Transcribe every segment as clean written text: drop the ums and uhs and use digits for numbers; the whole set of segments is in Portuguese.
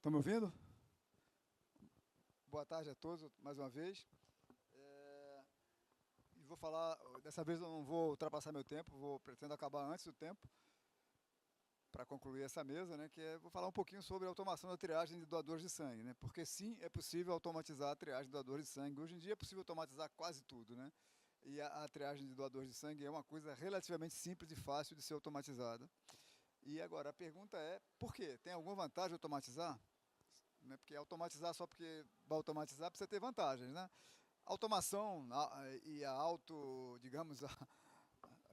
Estão me ouvindo? Boa tarde a todos, mais uma vez. E vou falar, dessa vez eu não vou ultrapassar meu tempo, pretendo acabar antes do tempo, para concluir essa mesa, né, vou falar um pouquinho sobre a automação da triagem de doadores de sangue, né, porque sim, é possível automatizar a triagem de doadores de sangue. Hoje em dia é possível automatizar quase tudo, né, e a triagem de doadores de sangue é uma coisa relativamente simples e fácil de ser automatizada. E agora, a pergunta é, por quê? Tem alguma vantagem automatizar? Né, porque automatizar só porque vai automatizar precisa ter vantagens, né? Automação e a digamos, a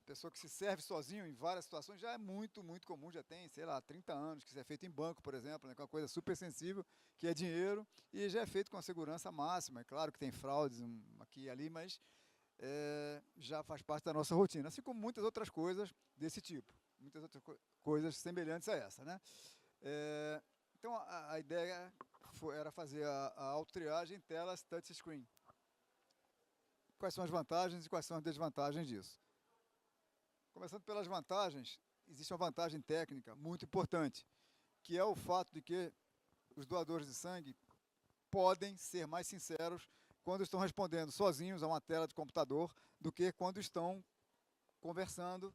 pessoa que se serve sozinho em várias situações já é muito comum, já tem, sei lá, 30 anos, que isso é feito em banco, por exemplo, né, que é uma coisa super sensível, que é dinheiro, e já é feito com a segurança máxima. É claro que tem fraudes aqui e ali, mas já faz parte da nossa rotina, assim como muitas outras coisas desse tipo, muitas outras coisas semelhantes a essa, né? Então, a ideia era fazer a autotriagem em telas touchscreen. Quais são as vantagens e quais são as desvantagens disso? Começando pelas vantagens, existe uma vantagem técnica muito importante, que é o fato de que os doadores de sangue podem ser mais sinceros quando estão respondendo sozinhos a uma tela de computador do que quando estão conversando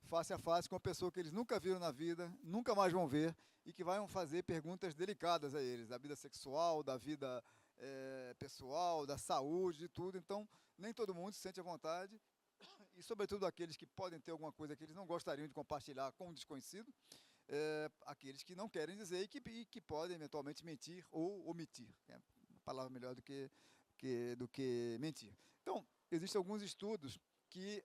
face a face com uma pessoa que eles nunca viram na vida, nunca mais vão ver, e que vão fazer perguntas delicadas a eles, da vida sexual, da vida pessoal, da saúde, de tudo. Então, nem todo mundo se sente à vontade, e sobretudo aqueles que podem ter alguma coisa que eles não gostariam de compartilhar com um desconhecido, aqueles que não querem dizer e que podem eventualmente mentir ou omitir. É uma palavra melhor do que mentir. Então, existem alguns estudos que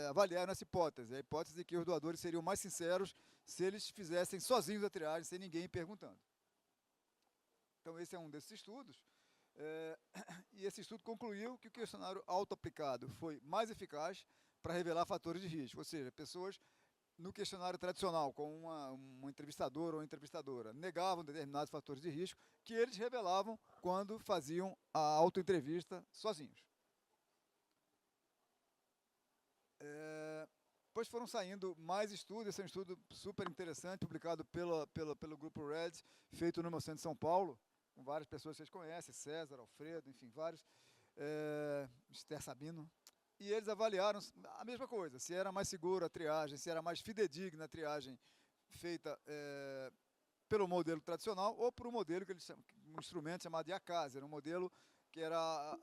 avaliaram essa hipótese, a hipótese de que os doadores seriam mais sinceros se eles fizessem sozinhos a triagem, sem ninguém perguntando. Então, esse é um desses estudos, e esse estudo concluiu que o questionário auto-aplicado foi mais eficaz para revelar fatores de risco, ou seja, pessoas no questionário tradicional, com uma entrevistadora ou entrevistadora, negavam determinados fatores de risco que eles revelavam quando faziam a autoentrevista sozinhos. Depois foram saindo mais estudos. Esse é um estudo super interessante, publicado pelo Grupo Red, feito no meu centro de São Paulo, com várias pessoas que vocês conhecem, César, Alfredo, enfim, vários, Esther Sabino. E eles avaliaram a mesma coisa, se era mais segura a triagem, se era mais fidedigna a triagem feita pelo modelo tradicional ou por um modelo que eles chamam, um instrumento chamado de ACAS, era um modelo que era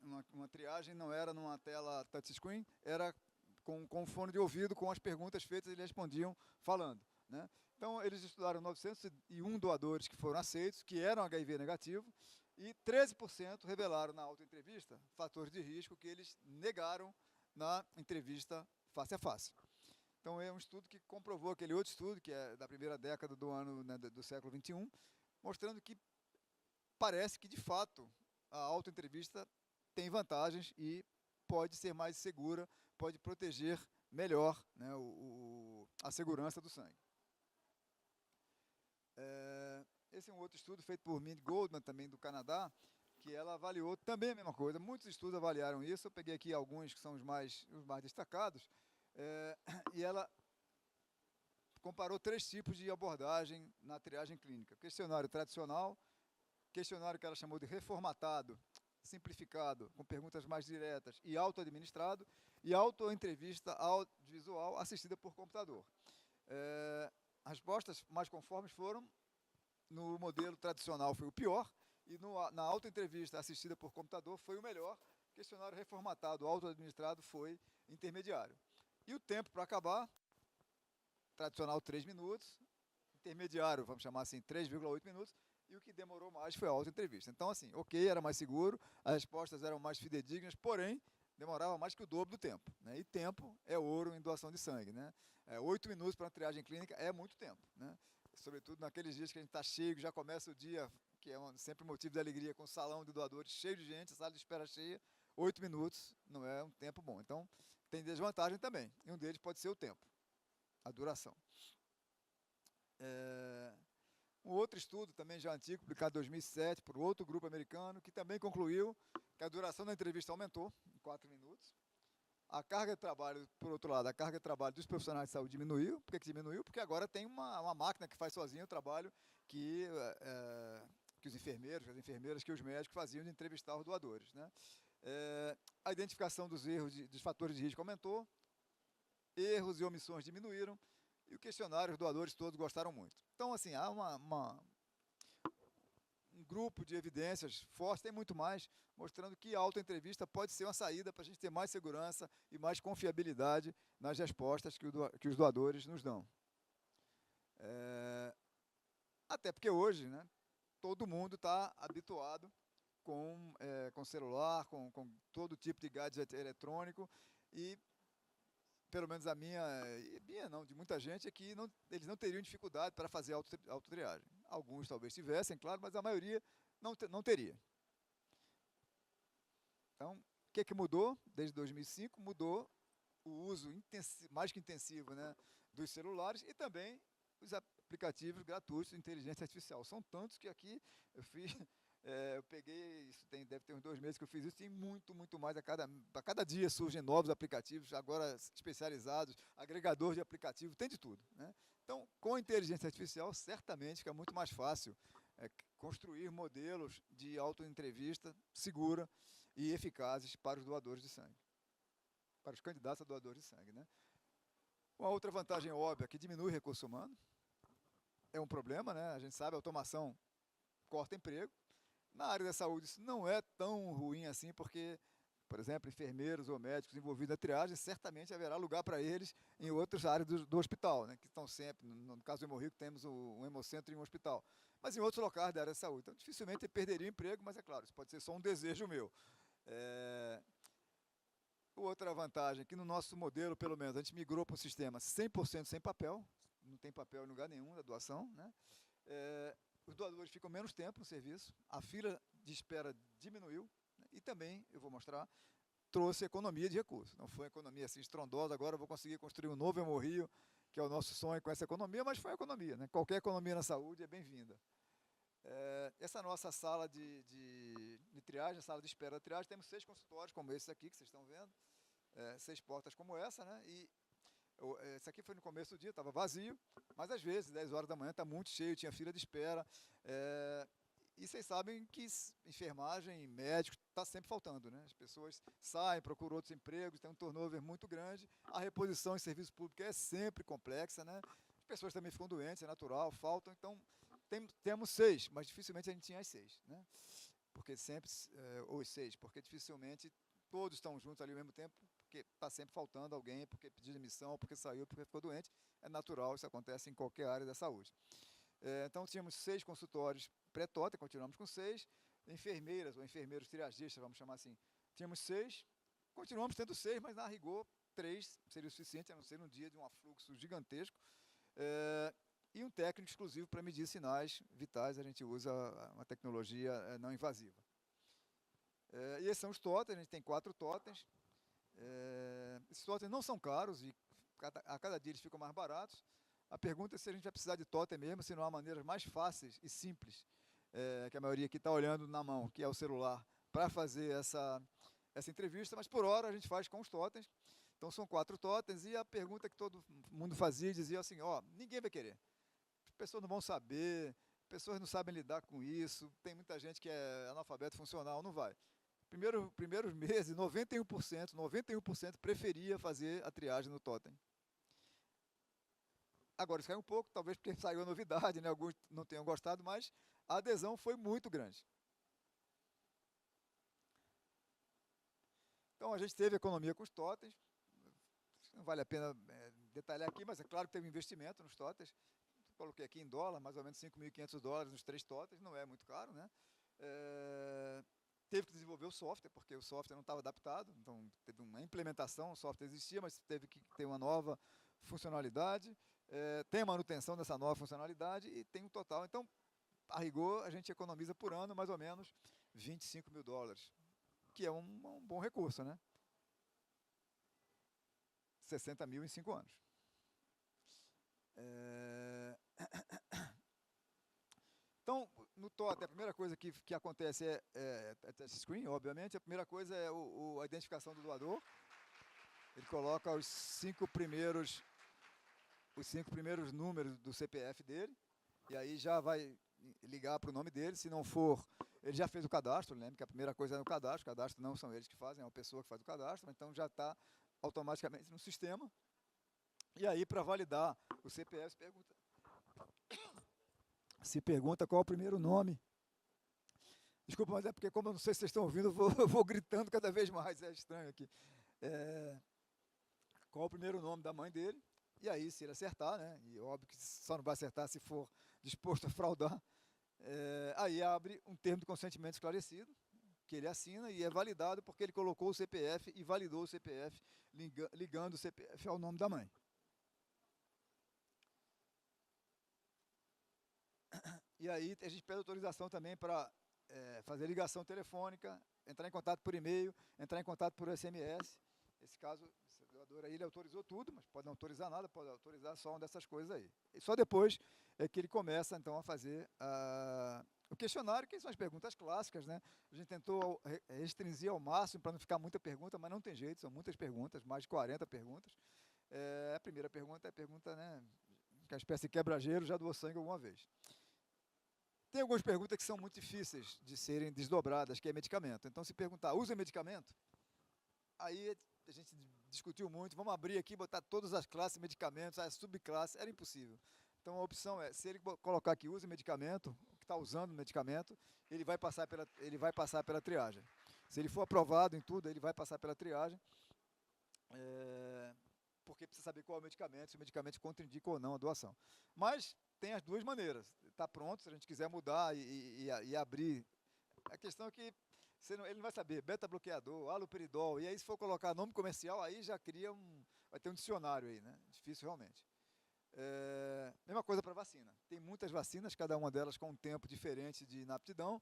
uma triagem, não era numa tela touchscreen, era com fone de ouvido, com as perguntas feitas, eles respondiam falando, né? Então, eles estudaram 901 doadores que foram aceitos, que eram HIV negativo, e 13% revelaram na autoentrevista fatores de risco que eles negaram na entrevista face a face. Então, é um estudo que comprovou aquele outro estudo, que é da primeira década do ano, né, do século XXI, mostrando que parece que, de fato, a autoentrevista tem vantagens e pode ser mais segura, pode proteger melhor, né, a segurança do sangue. Esse é um outro estudo feito por Mindy Goldman, também do Canadá, que ela avaliou também a mesma coisa. Muitos estudos avaliaram isso, eu peguei aqui alguns que são os mais destacados, e ela comparou 3 tipos de abordagem na triagem clínica. Questionário tradicional, questionário que ela chamou de reformatado, simplificado, com perguntas mais diretas e auto-administrado, e autoentrevista audiovisual assistida por computador. As respostas mais conformes foram: no modelo tradicional foi o pior, e na autoentrevista assistida por computador foi o melhor. Questionário reformatado, auto-administrado, foi intermediário. E o tempo para acabar: tradicional 3 minutos, intermediário, vamos chamar assim, 3,8 minutos, e o que demorou mais foi a autoentrevista. Então, assim, ok, era mais seguro, as respostas eram mais fidedignas, porém, demorava mais que o dobro do tempo, né? E tempo é ouro em doação de sangue, né? 8 minutos para uma triagem clínica é muito tempo, né? Sobretudo naqueles dias que a gente está cheio, já começa o dia, que é sempre motivo de alegria, com o salão de doadores cheio de gente, a sala de espera cheia. 8 minutos não é um tempo bom. Então, tem desvantagem também, e um deles pode ser o tempo, a duração. Um outro estudo, também já antigo, publicado em 2007, por outro grupo americano, que também concluiu que a duração da entrevista aumentou em 4 minutos. A carga de trabalho, por outro lado, a carga de trabalho dos profissionais de saúde diminuiu. Por que diminuiu? Porque agora tem uma máquina que faz sozinho o trabalho que, que os enfermeiros, as enfermeiras, que os médicos faziam de entrevistar os doadores, né? A identificação dos erros, dos fatores de risco aumentou, erros e omissões diminuíram, e o questionário, os doadores todos gostaram muito. Então, assim, há um grupo de evidências fortes, tem muito mais, mostrando que a autoentrevista pode ser uma saída para a gente ter mais segurança e mais confiabilidade nas respostas que os doadores nos dão. Até porque hoje, né, todo mundo está habituado com celular, com todo tipo de gadget eletrônico, e pelo menos a minha não, de muita gente, é que eles não teriam dificuldade para fazer autotriagem. Alguns talvez tivessem, claro, mas a maioria não teria. Então, o que mudou desde 2005? Mudou o uso mais que intensivo, né, dos celulares e também os aplicativos gratuitos de inteligência artificial. São tantos que aqui eu fiz... eu peguei, isso deve ter uns 2 meses que eu fiz isso, tem muito mais, a cada dia surgem novos aplicativos, agora especializados, agregadores de aplicativos, tem de tudo, né? Então, com a inteligência artificial, certamente fica muito mais fácil construir modelos de autoentrevista segura e eficazes para os doadores de sangue, para os candidatos a doadores de sangue, né? Uma outra vantagem óbvia, que diminui o recurso humano, é um problema, né? A gente sabe, a automação corta emprego. Na área da saúde isso não é tão ruim assim, porque, por exemplo, enfermeiros ou médicos envolvidos na triagem, certamente haverá lugar para eles em outras áreas do hospital, né, que estão sempre, no caso do Hemorrico, temos um hemocentro em um hospital, mas em outros locais da área da saúde. Então, dificilmente perderia o emprego, mas é claro, isso pode ser só um desejo meu. Outra vantagem é que no nosso modelo, pelo menos, a gente migrou para um sistema 100% sem papel, não tem papel em lugar nenhum da doação, né? Os doadores ficam menos tempo no serviço, a fila de espera diminuiu, né? E também, eu vou mostrar, trouxe economia de recursos. Não foi uma economia assim estrondosa, agora eu vou conseguir construir um novo Hemorrio, que é o nosso sonho com essa economia, mas foi uma economia, né? Qualquer economia na saúde é bem-vinda. Essa nossa sala de triagem, sala de espera da triagem, temos 6 consultórios como esse aqui que vocês estão vendo, 6 portas como essa, né? E esse aqui foi no começo do dia, estava vazio, mas às vezes, 10 horas da manhã, está muito cheio, tinha fila de espera. E vocês sabem que enfermagem, médico, está sempre faltando, né? As pessoas saem, procuram outros empregos, tem um turnover muito grande, a reposição em serviço público é sempre complexa, né? As pessoas também ficam doentes, é natural, faltam, então temos 6, mas dificilmente a gente tinha as 6, né? Porque sempre, ou os 6, porque dificilmente todos estão juntos ali ao mesmo tempo, porque está sempre faltando alguém, porque pediu demissão, porque saiu, porque ficou doente. É natural, isso acontece em qualquer área da saúde. Então, tínhamos 6 consultórios pré-TOTA, continuamos com 6, enfermeiras ou enfermeiros triagistas, vamos chamar assim, tínhamos 6, continuamos tendo 6, mas na rigor 3 seria o suficiente, a não ser um dia de um afluxo gigantesco, e um técnico exclusivo para medir sinais vitais, a gente usa uma tecnologia não invasiva. E esses são os totens, a gente tem 4 totens. Esses totens não são caros e a cada dia eles ficam mais baratos. A pergunta é se a gente vai precisar de totem mesmo, se não há maneiras mais fáceis e simples, que a maioria aqui está olhando na mão, que é o celular, para fazer essa entrevista, mas por hora a gente faz com os totens. Então são 4 totens e a pergunta que todo mundo fazia, dizia assim, ninguém vai querer. As pessoas não vão saber, pessoas não sabem lidar com isso, tem muita gente que é analfabeto funcional, não vai. Primeiros meses, 91% preferia fazer a triagem no totem. Agora, isso caiu um pouco, talvez porque saiu a novidade, né? Alguns não tenham gostado, mas a adesão foi muito grande. Então, a gente teve economia com os totens, não vale a pena detalhar aqui, mas é claro que teve investimento nos totens. Coloquei aqui em dólar, mais ou menos $5.500 nos 3 totens, não é muito caro, né? Teve que desenvolver o software, porque o software não estava adaptado, então teve uma implementação, o software existia, mas teve que ter uma nova funcionalidade, tem a manutenção dessa nova funcionalidade e tem um total. Então, a rigor, a gente economiza por ano mais ou menos $25 mil, que é um bom recurso, né? 60 mil em 5 anos. Então, no totem, a primeira coisa que acontece é touch screen, obviamente. A primeira coisa é a identificação do doador. ele coloca os cinco primeiros números do CPF dele, e aí já vai ligar para o nome dele. Se não for, ele já fez o cadastro, lembra que a primeira coisa é o cadastro não são eles que fazem, é uma pessoa que faz o cadastro, então já está automaticamente no sistema. E aí, para validar o CPF, se pergunta qual é o primeiro nome. Desculpa, mas é porque, como eu não sei se vocês estão ouvindo, eu vou gritando cada vez mais, é estranho aqui. Qual é o primeiro nome da mãe dele? E aí, se ele acertar, né? E óbvio que só não vai acertar se for disposto a fraudar, aí abre um termo de consentimento esclarecido, que ele assina e é validado porque ele colocou o CPF e validou o CPF, ligando o CPF ao nome da mãe. E aí a gente pede autorização também para fazer ligação telefônica, entrar em contato por e-mail, entrar em contato por SMS. Esse caso, esse doador aí, ele autorizou tudo, mas pode não autorizar nada, pode autorizar só uma dessas coisas aí. E só depois é que ele começa, então, a fazer o questionário, que são as perguntas clássicas, né? A gente tentou restringir ao máximo para não ficar muita pergunta, mas não tem jeito, são muitas perguntas, mais de 40 perguntas. A primeira pergunta é a pergunta, né, que a espécie quebra-gelo já doou sangue alguma vez. Tem algumas perguntas que são muito difíceis de serem desdobradas, que é medicamento. Então, se perguntar, usa medicamento? Aí a gente discutiu muito, vamos abrir aqui, botar todas as classes de medicamentos, as subclasses, era impossível. Então, a opção é, se ele colocar que usa medicamento, que está usando medicamento, ele vai passar pela triagem. Se ele for aprovado em tudo, ele vai passar pela triagem, porque precisa saber qual é o medicamento, se o medicamento contraindica ou não a doação. Mas tem as duas maneiras. Está pronto, se a gente quiser mudar e abrir. A questão é que ele não vai saber beta-bloqueador, haloperidol, e aí se for colocar nome comercial, aí já vai ter um dicionário aí, né? Difícil realmente. Mesma coisa para vacina. Tem muitas vacinas, cada uma delas com um tempo diferente de inaptidão,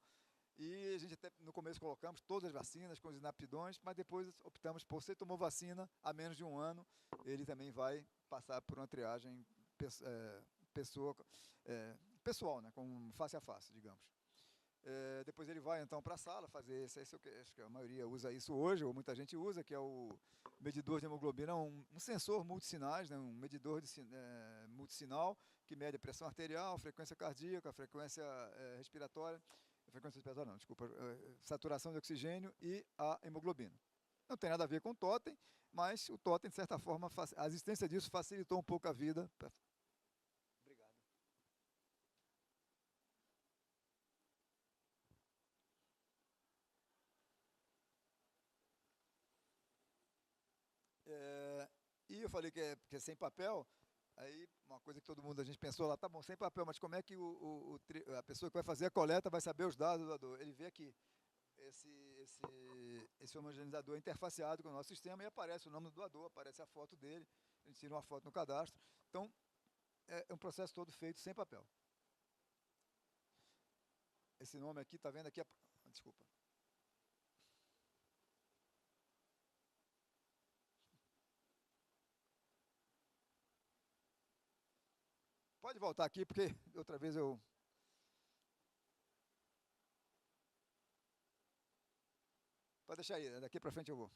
e a gente até no começo colocamos todas as vacinas com os inaptidões, mas depois optamos por, você tomou vacina há menos de um ano, ele também vai passar por uma triagem pessoal, né, com face a face, digamos. Depois ele vai então para a sala fazer acho que a maioria usa isso hoje, ou muita gente usa, que é o medidor de hemoglobina, um sensor multissinais, né, um medidor multissinal que mede a pressão arterial, frequência cardíaca, frequência respiratória, não, desculpa, saturação de oxigênio e a hemoglobina. Não tem nada a ver com o totem, mas o totem, de certa forma, a existência disso facilitou um pouco a vida. Obrigado. E eu falei que é sem papel. Aí, uma coisa que todo mundo, a gente pensou lá, tá bom, sem papel, mas como é que a pessoa que vai fazer a coleta vai saber os dados do doador? Ele vê aqui, esse homogeneizador é interfaceado com o nosso sistema e aparece o nome do doador, aparece a foto dele, a gente tira uma foto no cadastro. Então, é um processo todo feito sem papel. Esse nome aqui, tá vendo aqui? Desculpa. Pode voltar aqui, porque outra vez eu... Pode deixar aí, daqui para frente eu vou.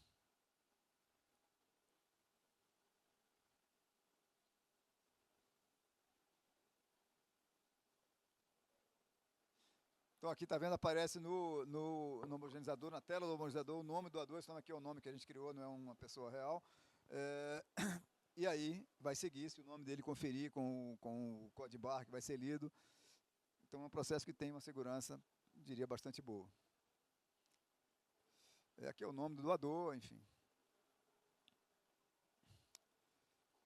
Então aqui está vendo, aparece no homogeneizador, na tela do homogeneizador, o nome do doador. Esse nome aqui é o nome que a gente criou, não é uma pessoa real. E aí vai seguir, se o nome dele conferir com o código barra que vai ser lido. Então é um processo que tem uma segurança, diria, bastante boa. Aqui é o nome do doador, enfim.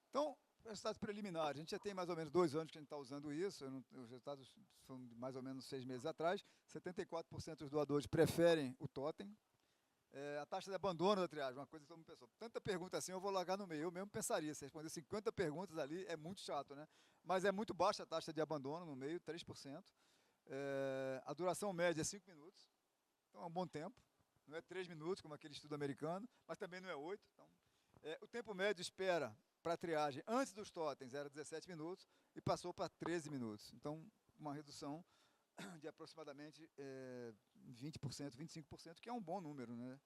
Então, resultados preliminares. A gente já tem mais ou menos 2 anos que a gente está usando isso. Os resultados são de mais ou menos 6 meses atrás. 74% dos doadores preferem o totem. A taxa de abandono da triagem, uma coisa que todo mundo pensou. Tanta pergunta assim, eu vou largar no meio. Eu mesmo pensaria, se responder 50 perguntas ali, é muito chato, né? Mas é muito baixa a taxa de abandono no meio, 3%. A duração média é 5 minutos. Então é um bom tempo. Não é 3 minutos, como aquele estudo americano, mas também não é 8. Então, o tempo médio de espera para a triagem antes dos totens era 17 minutos e passou para 13 minutos. Então, uma redução de aproximadamente 20%, 25%, que é um bom número, né?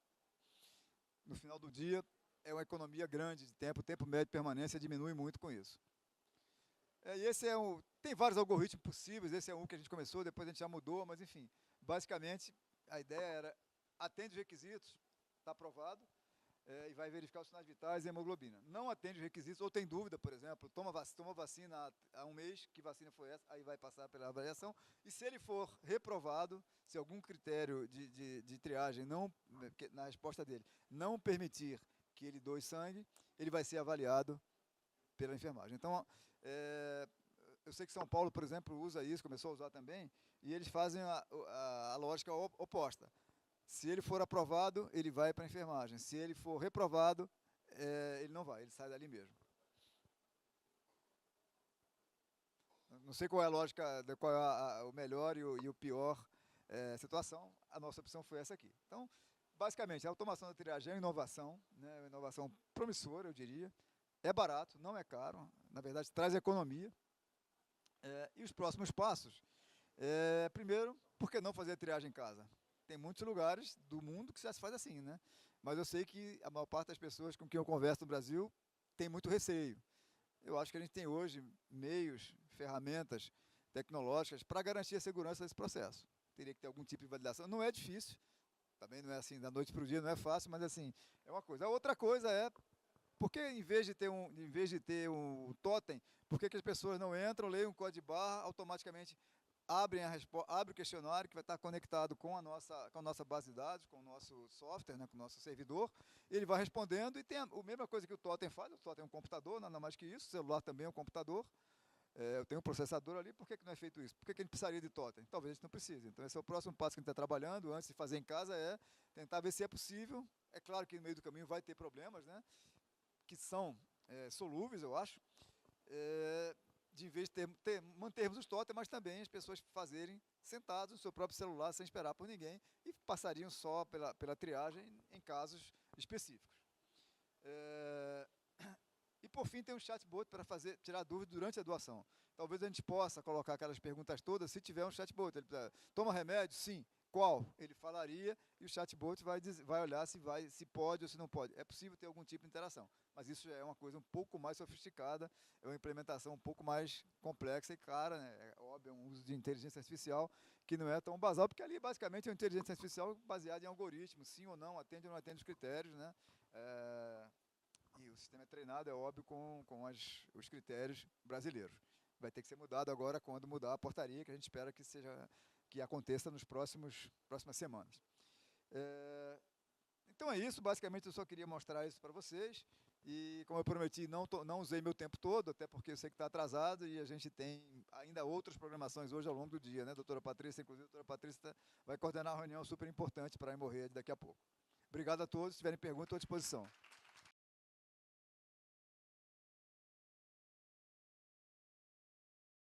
No final do dia, é uma economia grande de tempo, o tempo médio de permanência diminui muito com isso. E esse é tem vários algoritmos possíveis, esse é um que a gente começou, depois a gente já mudou, mas enfim, basicamente a ideia era, atende os requisitos, está aprovado, e vai verificar os sinais vitais e a hemoglobina. Não atende os requisitos, ou tem dúvida, por exemplo, toma vacina há um mês, que vacina foi essa, aí vai passar pela avaliação, e se ele for reprovado, se algum critério de triagem, na resposta dele, não permitir que ele doe sangue, ele vai ser avaliado pela enfermagem. Então, eu sei que São Paulo, por exemplo, usa isso, começou a usar também, e eles fazem a lógica oposta. Se ele for aprovado, ele vai para a enfermagem. Se ele for reprovado, ele não vai, ele sai dali mesmo. Não sei qual é a lógica, qual é o melhor e o pior situação. A nossa opção foi essa aqui. Então, basicamente, a automação da triagem é uma inovação, né, uma inovação promissora, eu diria. É barato, não é caro, na verdade traz economia. E os próximos passos, primeiro, por que não fazer a triagem em casa? Tem muitos lugares do mundo que já se faz assim, né? Mas eu sei que a maior parte das pessoas com quem eu converso no Brasil tem muito receio. Eu acho que a gente tem hoje meios, ferramentas tecnológicas para garantir a segurança desse processo. Teria que ter algum tipo de validação. Não é difícil, também não é assim da noite para o dia, não é fácil, mas assim, é uma coisa. A outra coisa é, por que em vez de ter um totem, por que as pessoas não entram, leem um código de barra, automaticamente abre o questionário que vai estar conectado com a nossa base de dados, com o nosso software, né, com o nosso servidor, ele vai respondendo e tem a mesma coisa que o totem faz, o totem é um computador, nada mais que isso, o celular também é um computador, eu tenho um processador ali, por que não é feito isso? Por que a gente precisaria de totem? Talvez a gente não precise. Então esse é o próximo passo que a gente está trabalhando, antes de fazer em casa, é tentar ver se é possível. É claro que no meio do caminho vai ter problemas, né, que são solúveis, eu acho, de em vez de mantermos os totens, mas também as pessoas fazerem sentados no seu próprio celular, sem esperar por ninguém, e passariam só pela triagem em casos específicos. E por fim tem um chatbot para tirar dúvida durante a doação. Talvez a gente possa colocar aquelas perguntas todas, se tiver um chatbot. Ele toma remédio? Sim. Qual? Ele falaria e o chatbot vai olhar se pode ou se não pode. É possível ter algum tipo de interação, mas isso é uma coisa um pouco mais sofisticada, é uma implementação um pouco mais complexa e cara, né? É óbvio, é um uso de inteligência artificial que não é tão basal, porque ali basicamente é uma inteligência artificial baseada em algoritmos, sim ou não atende os critérios, né? E o sistema é treinado, é óbvio, com os critérios brasileiros. Vai ter que ser mudado agora quando mudar a portaria, que a gente espera que aconteça nas próximas semanas. Então é isso, basicamente eu só queria mostrar isso para vocês. E como eu prometi, não usei meu tempo todo, até porque eu sei que está atrasado e a gente tem ainda outras programações hoje ao longo do dia, né, doutora Patrícia? Inclusive, a doutora Patrícia vai coordenar uma reunião super importante para a Hemorrhea daqui a pouco. Obrigado a todos, se tiverem perguntas, estou à disposição.